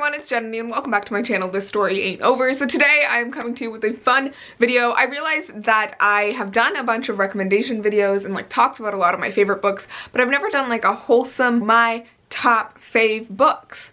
everyone, it's Jananie and welcome back to my channel, This Story Ain't Over. So today I'm coming to you with a fun video. I realized that I have done a bunch of recommendation videos and like talked about a lot of my favorite books, but I've never done like a wholesome my top fave books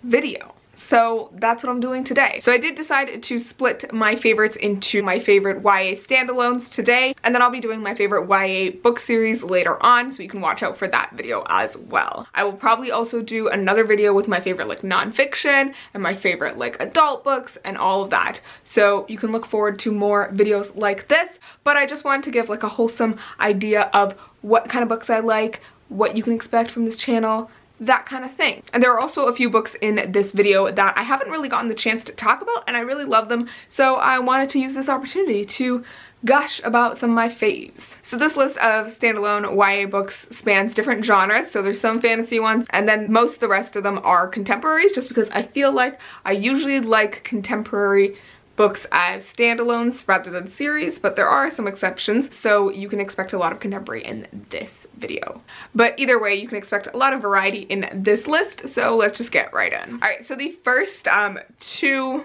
video. So that's what I'm doing today. So I did decide to split my favorites into my favorite YA standalones today, and then I'll be doing my favorite YA book series later on, so you can watch out for that video as well. I will probably also do another video with my favorite like nonfiction and my favorite like adult books and all of that. So you can look forward to more videos like this, but I just wanted to give like a wholesome idea of what kind of books I like, what you can expect from this channel, that kind of thing. And there are also a few books in this video that I haven't really gotten the chance to talk about, and I really love them, so I wanted to use this opportunity to gush about some of my faves. So this list of standalone YA books spans different genres, so there's some fantasy ones, and then most of the rest of them are contemporaries, just because I feel like I usually like contemporary books as standalones rather than series, but there are some exceptions, so you can expect a lot of contemporary in this video. But either way, you can expect a lot of variety in this list, so let's just get right in. Alright, so the first two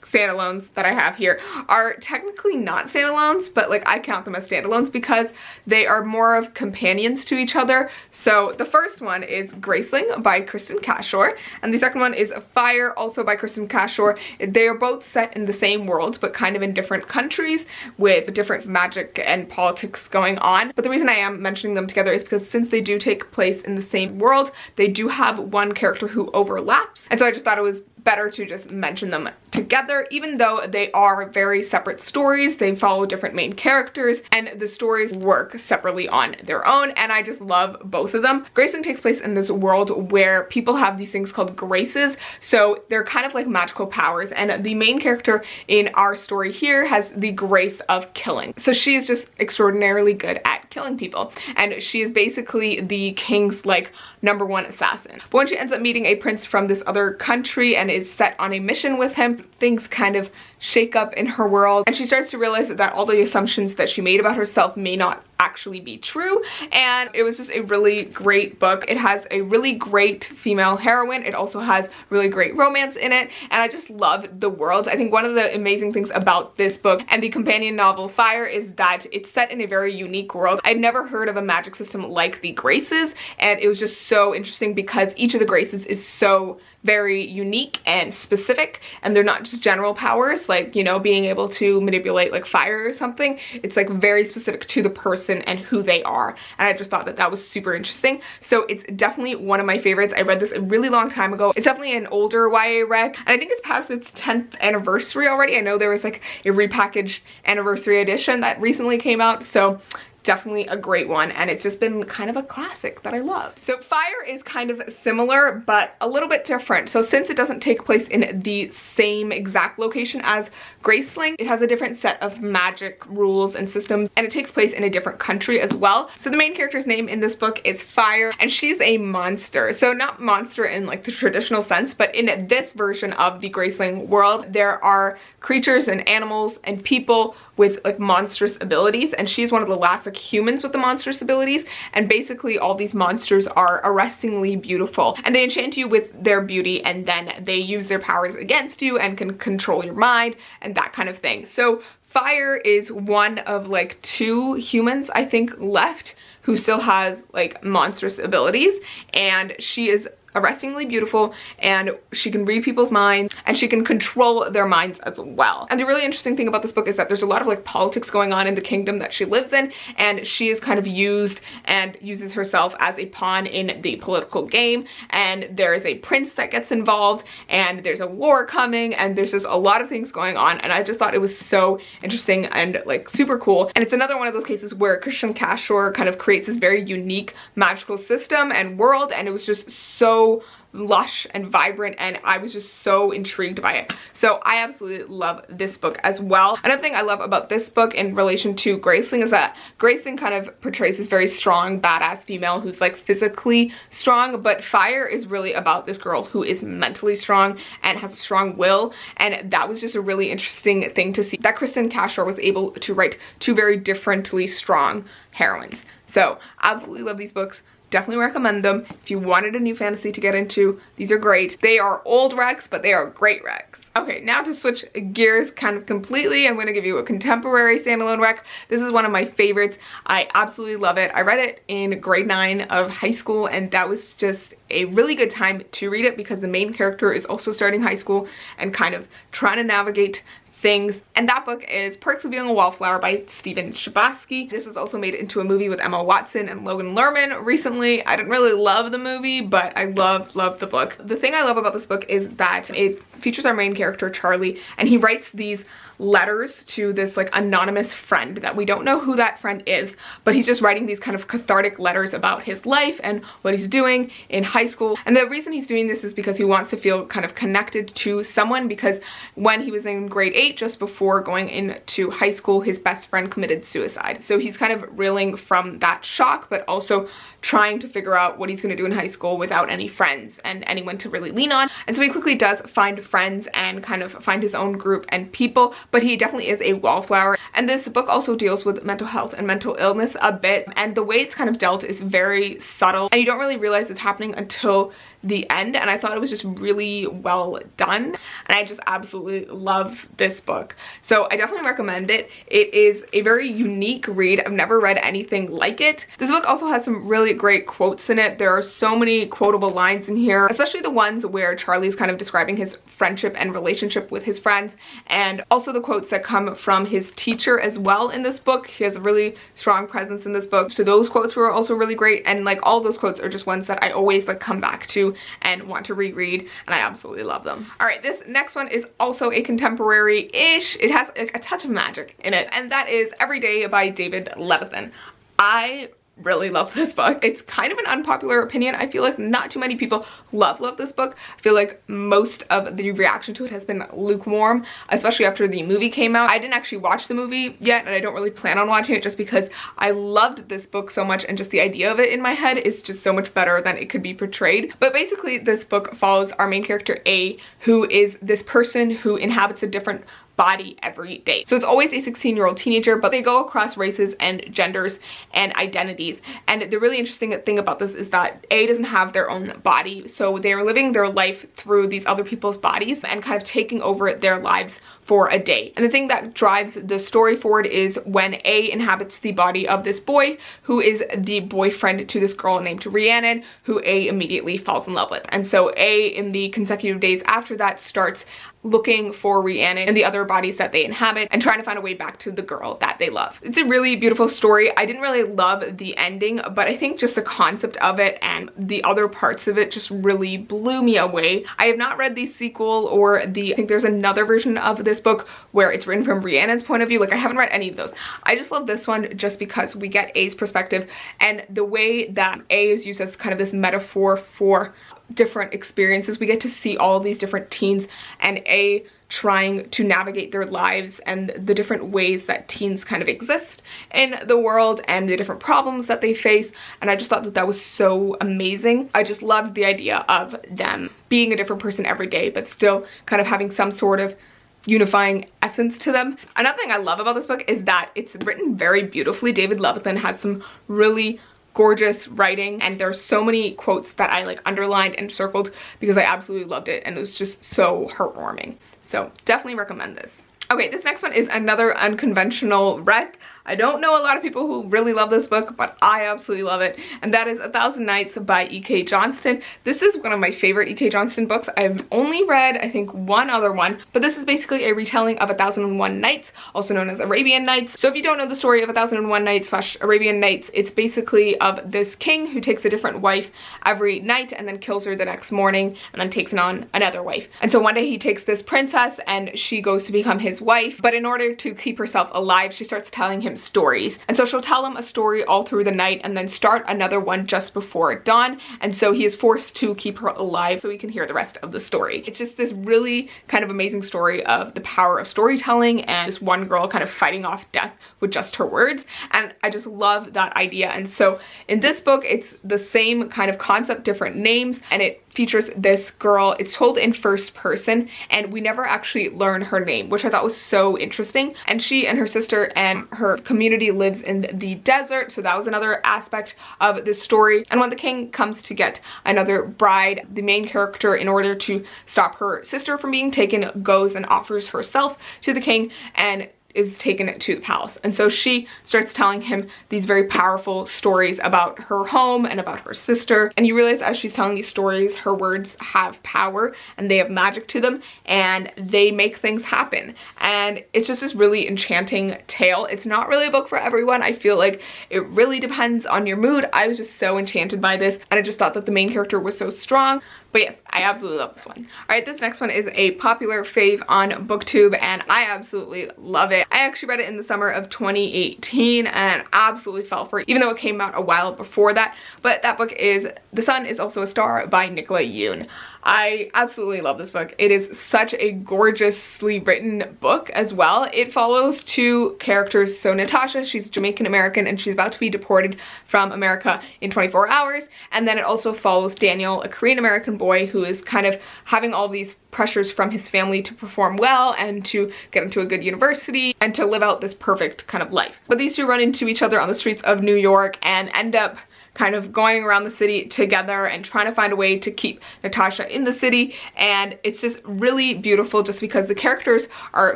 standalones that I have here are technically not standalones, but like I count them as standalones because they are more of companions to each other. So the first one is Graceling by Kristin Cashore, and the second one is Fire, also by Kristin Cashore. They are both set in the same world, but kind of in different countries with different magic and politics going on. But the reason I am mentioning them together is because since they do take place in the same world, they do have one character who overlaps, and so I just thought it was better to just mention them together. Even though they are very separate stories, they follow different main characters, and the stories work separately on their own, and I just love both of them. Graceling takes place in this world where people have these things called graces, so they're kind of like magical powers, and the main character in our story here has the grace of killing. So she is just extraordinarily good at killing people, and she is basically the king's like #1 assassin. But when she ends up meeting a prince from this other country and is set on a mission with him, things kind of shake up in her world, and she starts to realize that all the assumptions that she made about herself may not actually be true. And it was just a really great book. It has a really great female heroine. It also has really great romance in it, and I just loved the world. I think one of the amazing things about this book and the companion novel Fire is that it's set in a very unique world. I'd never heard of a magic system like the Graces, and it was just so interesting because each of the Graces is so very unique and specific, and they're not just general powers like, you know, being able to manipulate like fire or something. It's like very specific to the person and who they are, and I just thought that was super interesting. So it's definitely one of my favorites. I read this a really long time ago. It's definitely an older YA rec, and I think it's past its 10th anniversary already. I know there was like a repackaged anniversary edition that recently came out, so definitely a great one, and it's just been kind of a classic that I love. So Fire is kind of similar but a little bit different. So since it doesn't take place in the same exact location as Graceling, it has a different set of magic rules and systems, and it takes place in a different country as well. So the main character's name in this book is Fire, and she's a monster. So not monster in like the traditional sense, but in this version of the Graceling world, there are creatures and animals and people with like monstrous abilities, and she's one of the last like humans with the monstrous abilities, and basically all these monsters are arrestingly beautiful, and they enchant you with their beauty, and then they use their powers against you and can control your mind and that kind of thing. So Fire is one of like 2 humans I think left who still has like monstrous abilities, and she is arrestingly beautiful, and she can read people's minds, and she can control their minds as well. And the really interesting thing about this book is that there's a lot of like politics going on in the kingdom that she lives in, and she is kind of used and uses herself as a pawn in the political game, and there is a prince that gets involved, and there's a war coming, and there's just a lot of things going on, and I just thought it was so interesting and like super cool. And it's another one of those cases where Kristin Cashore kind of creates this very unique magical system and world, and it was just so lush and vibrant, and I was just so intrigued by it. So I absolutely love this book as well. Another thing I love about this book in relation to Graceling is that Graceling kind of portrays this very strong, badass female who's like physically strong, but Fire is really about this girl who is mentally strong and has a strong will, and that was just a really interesting thing to see, that Kristin Cashore was able to write 2 very differently strong heroines. So absolutely love these books. definitely recommend them. If you wanted a new fantasy to get into, these are great. They are old recs, but they are great recs. Okay, now to switch gears kind of completely, I'm going to give you a contemporary standalone rec. This is one of my favorites. I absolutely love it. I read it in grade 9 of high school, and that was just a really good time to read it because the main character is also starting high school and kind of trying to navigate things. And that book is Perks of Being a Wallflower by Stephen Chbosky. This was also made into a movie with Emma Watson and Logan Lerman recently. I didn't really love the movie, but I love the book. The thing I love about this book is that it features our main character, Charlie, and he writes these letters to this like anonymous friend that we don't know who that friend is, but he's just writing these kind of cathartic letters about his life and what he's doing in high school. And the reason he's doing this is because he wants to feel kind of connected to someone, because when he was in grade 8, just before going into high school, his best friend committed suicide. So he's kind of reeling from that shock, but also trying to figure out what he's going to do in high school without any friends and anyone to really lean on. And so he quickly does find friends and kind of find his own group and people, but he definitely is a wallflower. And this book also deals with mental health and mental illness a bit, and the way it's kind of dealt is very subtle, and you don't really realize it's happening until the end. And I thought it was just really well done, and I just absolutely love this book. So I definitely recommend it. It is a very unique read. I've never read anything like it. This book also has some really great quotes in it. There are so many quotable lines in here, especially the ones where Charlie's kind of describing his friendship and relationship with his friends, and also the quotes that come from his teacher as well in this book. He has a really strong presence in this book, so those quotes were also really great, and like all those quotes are just ones that I always like come back to and want to reread, and I absolutely love them. All right, this next one is also a contemporary-ish. It has a touch of magic in it, and that is Every Day by David Levithan. I really love this book. It's kind of an unpopular opinion. I feel like not too many people love this book. I feel like most of the reaction to it has been lukewarm, especially after the movie came out. I didn't actually watch the movie yet, and I don't really plan on watching it just because I loved this book so much, and just the idea of it in my head is just so much better than it could be portrayed. But basically this book follows our main character A, who is this person who inhabits a different body every day. So it's always a 16-year-old teenager, but they go across races and genders and identities. And the really interesting thing about this is that A doesn't have their own body, so they're living their life through these other people's bodies and kind of taking over their lives for a day. And the thing that drives the story forward is when A inhabits the body of this boy, who is the boyfriend to this girl named Rhiannon, who A immediately falls in love with. And so A, in the consecutive days after that, starts looking for Rhiannon and the other bodies that they inhabit and trying to find a way back to the girl that they love. It's a really beautiful story. I didn't really love the ending, but I think just the concept of it and the other parts of it just really blew me away. I have not read the sequel or I think there's another version of this book where it's written from Rhiannon's point of view. Like, I haven't read any of those. I just love this one just because we get A's perspective, and the way that A is used as kind of this metaphor for different experiences. We get to see all these different teens and A trying to navigate their lives and the different ways that teens kind of exist in the world and the different problems that they face. And I just thought that that was so amazing. I just loved the idea of them being a different person every day, but still kind of having some sort of unifying essence to them. Another thing I love about this book is that it's written very beautifully. David Levithan has some really gorgeous writing, and there's so many quotes that I like underlined and circled because I absolutely loved it, and it was just so heartwarming. So definitely recommend this. Okay, this next one is another unconventional rec. I don't know a lot of people who really love this book, but I absolutely love it, and that is 1,000 Nights by E.K. Johnston. This is one of my favorite E.K. Johnston books. I've only read, I think, one other one, but this is basically a retelling of 1001 Nights, also known as Arabian Nights. So if you don't know the story of 1001 Nights / Arabian Nights, it's basically of this king who takes a different wife every night and then kills her the next morning and then takes on another wife. And so one day he takes this princess and she goes to become his wife, but in order to keep herself alive, she starts telling him stories. And so she'll tell him a story all through the night and then start another one just before dawn. And so he is forced to keep her alive so he can hear the rest of the story. It's just this really kind of amazing story of the power of storytelling and this one girl kind of fighting off death with just her words. And I just love that idea. And so in this book, it's the same kind of concept, different names, and it features this girl. It's told in first person and we never actually learn her name, which I thought was so interesting. And she and her sister and her community lives in the desert, so that was another aspect of this story. And when the king comes to get another bride, the main character, in order to stop her sister from being taken, goes and offers herself to the king and is taken to the palace. And so she starts telling him these very powerful stories about her home and about her sister. And you realize as she's telling these stories, her words have power and they have magic to them and they make things happen. And it's just this really enchanting tale. It's not really a book for everyone. I feel like it really depends on your mood. I was just so enchanted by this and I just thought that the main character was so strong. But yes, I absolutely love this one. All right, this next one is a popular fave on BookTube and I absolutely love it. I actually read it in the summer of 2018 and absolutely fell for it, even though it came out a while before that. But that book is The Sun Is Also a Star by Nicola Yoon. I absolutely love this book. It is such a gorgeously written book as well. It follows two characters. So Natasha, she's Jamaican American and she's about to be deported from America in 24 hours. And then it also follows Daniel, a Korean American boy who is kind of having all these pressures from his family to perform well and to get into a good university and to live out this perfect kind of life. But these two run into each other on the streets of New York and end up kind of going around the city together and trying to find a way to keep Natasha in the city. And it's just really beautiful just because the characters are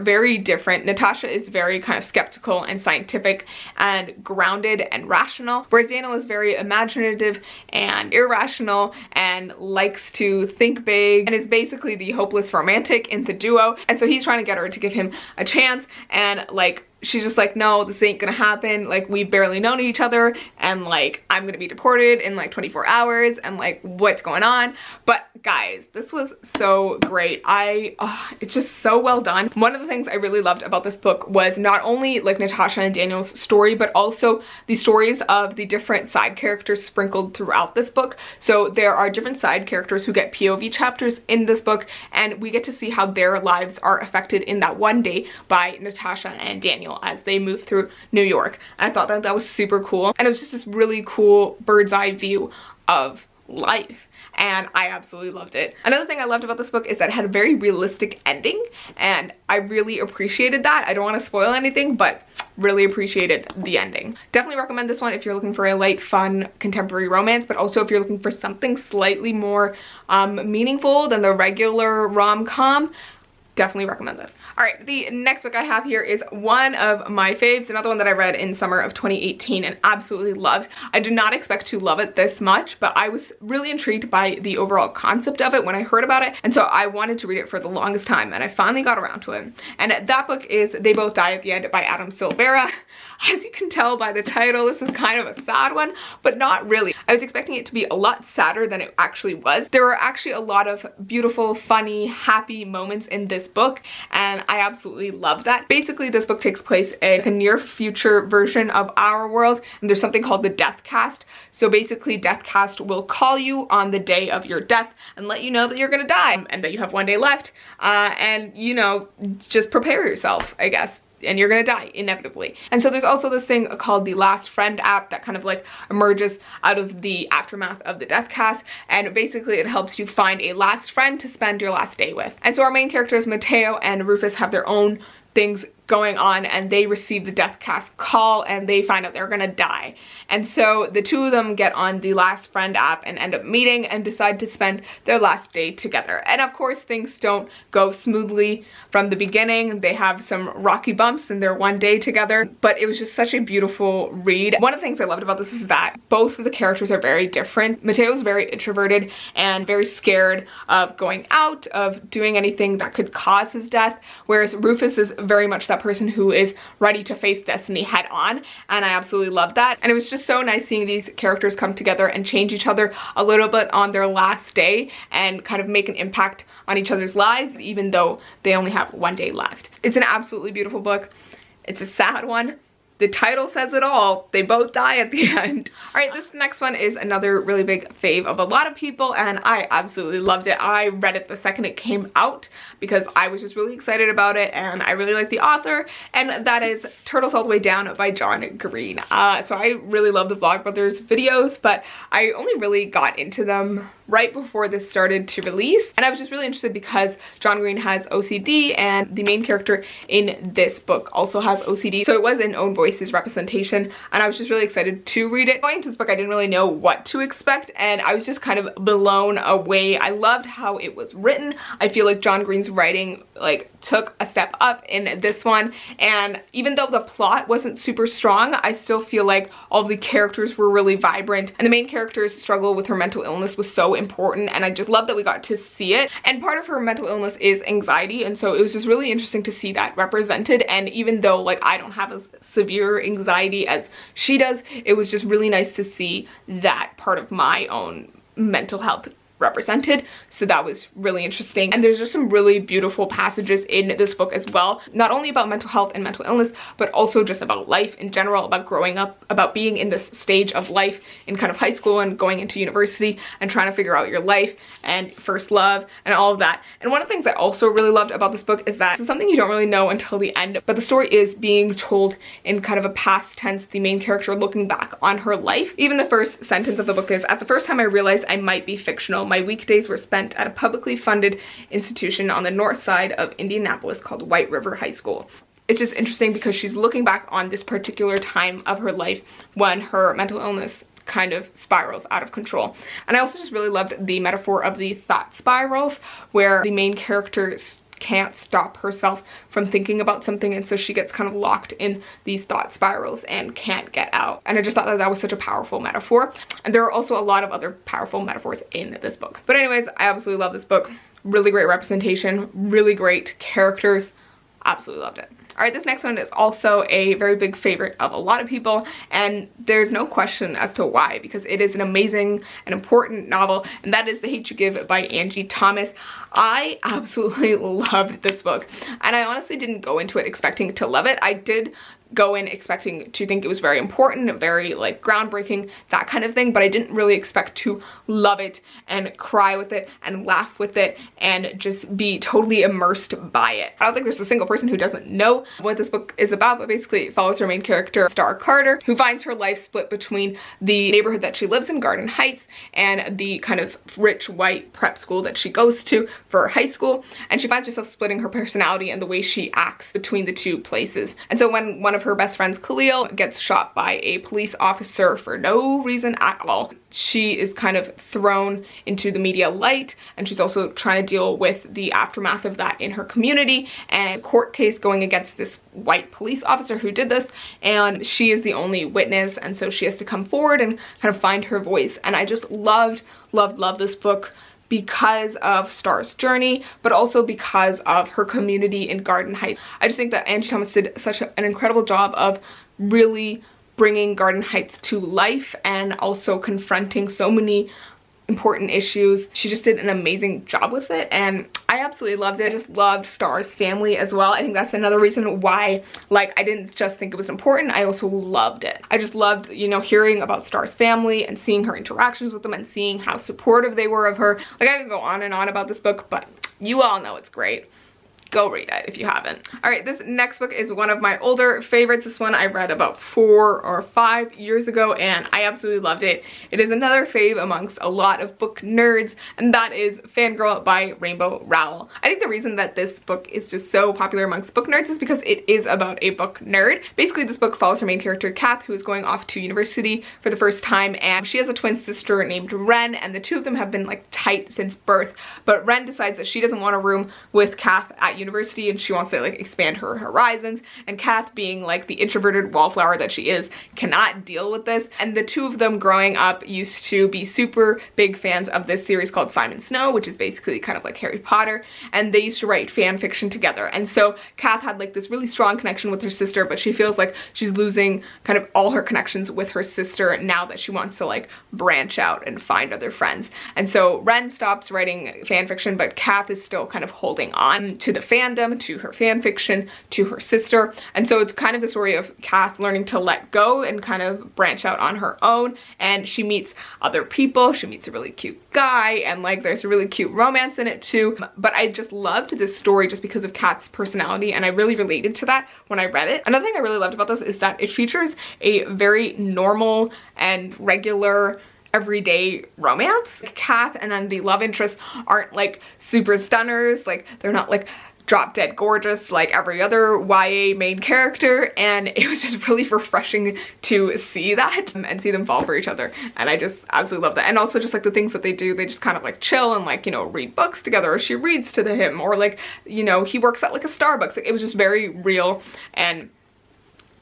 very different. Natasha is very kind of skeptical and scientific and grounded and rational, whereas Daniel is very imaginative and irrational and likes to think big and is basically the hopeless romantic in the duo. And so he's trying to get her to give him a chance, and like she's just like, no, this ain't gonna happen. Like, we've barely known each other and like I'm gonna be deported in like 24 hours and like what's going on? But guys, this was so great. It's just so well done. One of the things I really loved about this book was not only like Natasha and Daniel's story, but also the stories of the different side characters sprinkled throughout this book. So there are different side characters who get POV chapters in this book and we get to see how their lives are affected in that one day by Natasha and Daniel as they move through New York. And I thought that that was super cool. And it was just this really cool bird's eye view of life. And I absolutely loved it. Another thing I loved about this book is that it had a very realistic ending and I really appreciated that. I don't want to spoil anything, but really appreciated the ending. Definitely recommend this one if you're looking for a light, fun, contemporary romance, but also if you're looking for something slightly more meaningful than the regular rom-com. Definitely recommend this. All right, the next book I have here is one of my faves, another one that I read in summer of 2018 and absolutely loved. I did not expect to love it this much, but I was really intrigued by the overall concept of it when I heard about it, and so I wanted to read it for the longest time, and I finally got around to it. And that book is They Both Die at the End by Adam Silvera. As you can tell by the title, this is kind of a sad one, but not really. I was expecting it to be a lot sadder than it actually was. There were actually a lot of beautiful, funny, happy moments in this book, and I absolutely love that. Basically, this book takes place in a near future version of our world, and there's something called the death cast. So basically, death cast will call you on the day of your death and let you know that you're gonna die and that you have one day left, and you know, just prepare yourself, I guess, and you're gonna die inevitably. And so there's also this thing called the Last Friend app that kind of like emerges out of the aftermath of the death cast, and basically it helps you find a last friend to spend your last day with. And so our main characters Mateo and Rufus have their own things going on, and they receive the death cast call and they find out they're gonna die. And so the two of them get on the Last Friend app and end up meeting and decide to spend their last day together. And of course things don't go smoothly from the beginning. They have some rocky bumps in their one day together, but it was just such a beautiful read. One of the things I loved about this is that both of the characters are very different. Mateo is very introverted and very scared of going out, of doing anything that could cause his death, whereas Rufus is very much that person who is ready to face destiny head on, and I absolutely love that. And it was just so nice seeing these characters come together and change each other a little bit on their last day and kind of make an impact on each other's lives even though they only have one day left. It's an absolutely beautiful book. It's a sad one, the title says it all. They both die at the end. All right, this next one is another really big fave of a lot of people, and I absolutely loved it. I read it the second it came out because I was just really excited about it, and I really like the author, and that is Turtles All the Way Down by John Green. So I really love the Vlogbrothers videos, but I only really got into them right before this started to release, and I was just really interested because John Green has OCD, and the main character in this book also has OCD, so it was an own voices representation, and I was just really excited to read it. Going into this book, I didn't really know what to expect, and I was just kind of blown away. I loved how it was written. I feel like John Green's writing like took a step up in this one, and even though the plot wasn't super strong, I still feel like all the characters were really vibrant, and the main character's struggle with her mental illness was so important, and I just love that we got to see it. And part of her mental illness is anxiety, and so it was just really interesting to see that represented. And even though like I don't have as severe anxiety as she does, it was just really nice to see that part of my own mental health represented, so that was really interesting. And there's just some really beautiful passages in this book as well, not only about mental health and mental illness, but also just about life in general, about growing up, about being in this stage of life in kind of high school and going into university and trying to figure out your life and first love and all of that. And one of the things I also really loved about this book is that it's something you don't really know until the end, but the story is being told in kind of a past tense, the main character looking back on her life. Even the first sentence of the book is, "At the first time I realized I might be fictional, my weekdays were spent at a publicly funded institution on the north side of Indianapolis called White River High School." It's just interesting because she's looking back on this particular time of her life when her mental illness kind of spirals out of control. And I also just really loved the metaphor of the thought spirals, where the main character can't stop herself from thinking about something, and so she gets kind of locked in these thought spirals and can't get out. And I just thought that that was such a powerful metaphor, and there are also a lot of other powerful metaphors in this book. But anyways, I absolutely love this book. Really great representation, really great characters, absolutely loved it. All right, this next one is also a very big favorite of a lot of people, and there's no question as to why, because it is an amazing and important novel, and that is The Hate U Give by Angie Thomas. I absolutely loved this book, and I honestly didn't go into it expecting to love it. I did go in expecting to think it was very important, very like groundbreaking, that kind of thing, but I didn't really expect to love it and cry with it and laugh with it and just be totally immersed by it. I don't think there's a single person who doesn't know what this book is about, but basically it follows her main character, Star Carter, who finds her life split between the neighborhood that she lives in, Garden Heights, and the kind of rich white prep school that she goes to for high school, and she finds herself splitting her personality and the way she acts between the two places. And so when one of her best friends, Khalil, gets shot by a police officer for no reason at all, she is kind of thrown into the media light, and she's also trying to deal with the aftermath of that in her community and a court case going against this white police officer who did this, and she is the only witness, and so she has to come forward and kind of find her voice. And I just loved this book because of Star's journey, but also because of her community in Garden Heights. I just think that Angie Thomas did such an incredible job of really bringing Garden Heights to life and also confronting so many important issues. She just did an amazing job with it, and I absolutely loved it. I just loved Star's family as well. I think that's another reason why, like, I didn't just think it was important, I also loved it. I just loved, you know, hearing about Star's family and seeing her interactions with them and seeing how supportive they were of her. Like, I could go on and on about this book, but you all know it's great. Go read it if you haven't. All right, this next book is one of my older favorites. This one I read about 4 or 5 years ago, and I absolutely loved it. It is another fave amongst a lot of book nerds, and that is Fangirl by Rainbow Rowell. I think the reason that this book is just so popular amongst book nerds is because it is about a book nerd. Basically, this book follows her main character, Kath, who is going off to university for the first time, and she has a twin sister named Ren, and the two of them have been like tight since birth, but Ren decides that she doesn't want a room with Kath at university, and she wants to like expand her horizons, and Kath, being like the introverted wallflower that she is, cannot deal with this. And the two of them growing up used to be super big fans of this series called Simon Snow, which is basically kind of like Harry Potter, and they used to write fan fiction together. And so Kath had like this really strong connection with her sister, but she feels like she's losing kind of all her connections with her sister now that she wants to like branch out and find other friends. And so Ren stops writing fan fiction, but Kath is still kind of holding on to the fandom, to her fan fiction, to her sister. And so it's kind of the story of Kath learning to let go and kind of branch out on her own, and she meets other people. She meets a really cute guy, and like there's a really cute romance in it too. But I just loved this story just because of Kath's personality, and I really related to that when I read it. Another thing I really loved about this is that it features a very normal and regular everyday romance. Kath and then the love interest aren't like super stunners, like they're not like drop dead gorgeous like every other YA main character, and it was just really refreshing to see that and see them fall for each other, and I just absolutely love that. And also just like the things that they do, they just kind of like chill and like, you know, read books together, or she reads to him, or like, you know, he works at like a Starbucks. Like, it was just very real and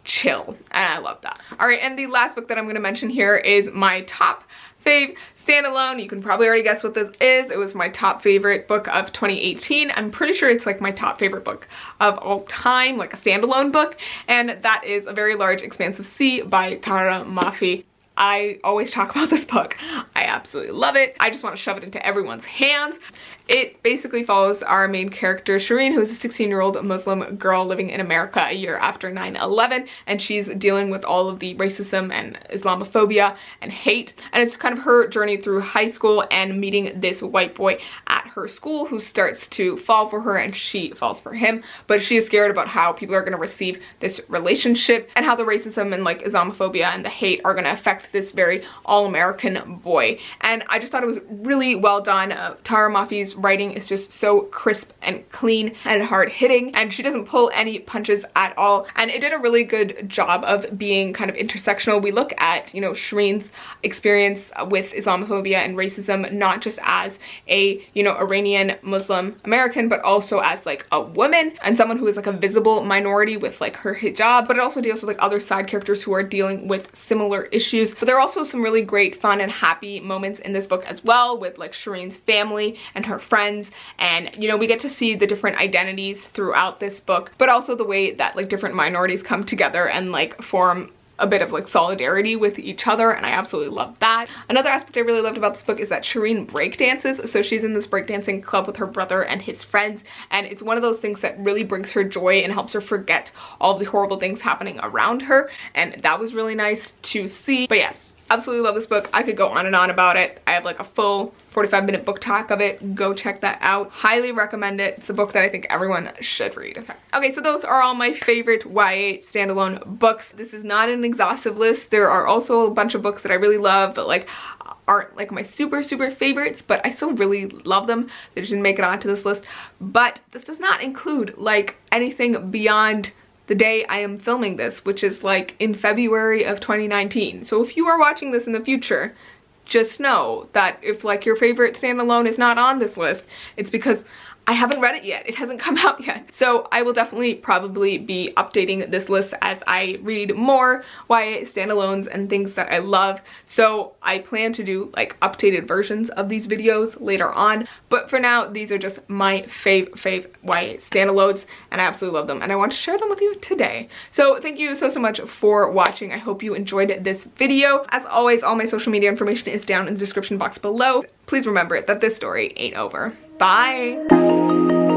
chill, and I love that. All right, and the last book that I'm going to mention here is my top fave standalone. You can probably already guess what this is. It was my top favorite book of 2018. I'm pretty sure it's like my top favorite book of all time, like a standalone book, and that is A Very Large Expanse of Sea by Tara Mafi. I always talk about this book. I absolutely love it. I just want to shove it into everyone's hands. It basically follows our main character, Shireen, who is a 16-year-old Muslim girl living in America a year after 9/11, and she's dealing with all of the racism and Islamophobia and hate. And it's kind of her journey through high school and meeting this white boy at her school who starts to fall for her, and she falls for him. But she is scared about how people are going to receive this relationship, and how the racism and like Islamophobia and the hate are going to affect this very all-American boy. And I just thought it was really well done. Tara Mafi's writing is just so crisp and clean and hard-hitting, and she doesn't pull any punches at all, and it did a really good job of being kind of intersectional. We look at, you know, Shireen's experience with Islamophobia and racism, not just as a, you know, Iranian Muslim American, but also as like a woman and someone who is like a visible minority with like her hijab. But it also deals with like other side characters who are dealing with similar issues. But there are also some really great fun and happy moments in this book as well, with like Shireen's family and her friends, and you know, we get to see the different identities throughout this book, but also the way that like different minorities come together and like form a bit of like solidarity with each other, and I absolutely love that. Another aspect I really loved about this book is that Shireen breakdances. So she's in this breakdancing club with her brother and his friends, and it's one of those things that really brings her joy and helps her forget all the horrible things happening around her, and that was really nice to see. But yes, absolutely love this book. I could go on and on about it. I have like a full 45-minute book talk of it. Go check that out. Highly recommend it. It's a book that I think everyone should read. Okay, so those are all my favorite YA standalone books. This is not an exhaustive list. There are also a bunch of books that I really love but like aren't like my super favorites, but I still really love them. They just didn't make it onto this list. But this does not include like anything beyond the day I am filming this, which is like in February of 2019. So if you are watching this in the future, just know that if like your favorite standalone is not on this list, it's because I haven't read it yet. It hasn't come out yet. So I will definitely probably be updating this list as I read more YA standalones and things that I love. So I plan to do like updated versions of these videos later on. But for now, these are just my fave YA standalones, and I absolutely love them, and I want to share them with you today. So thank you so much for watching. I hope you enjoyed this video. As always, all my social media information is down in the description box below. Please remember that this story ain't over. Bye!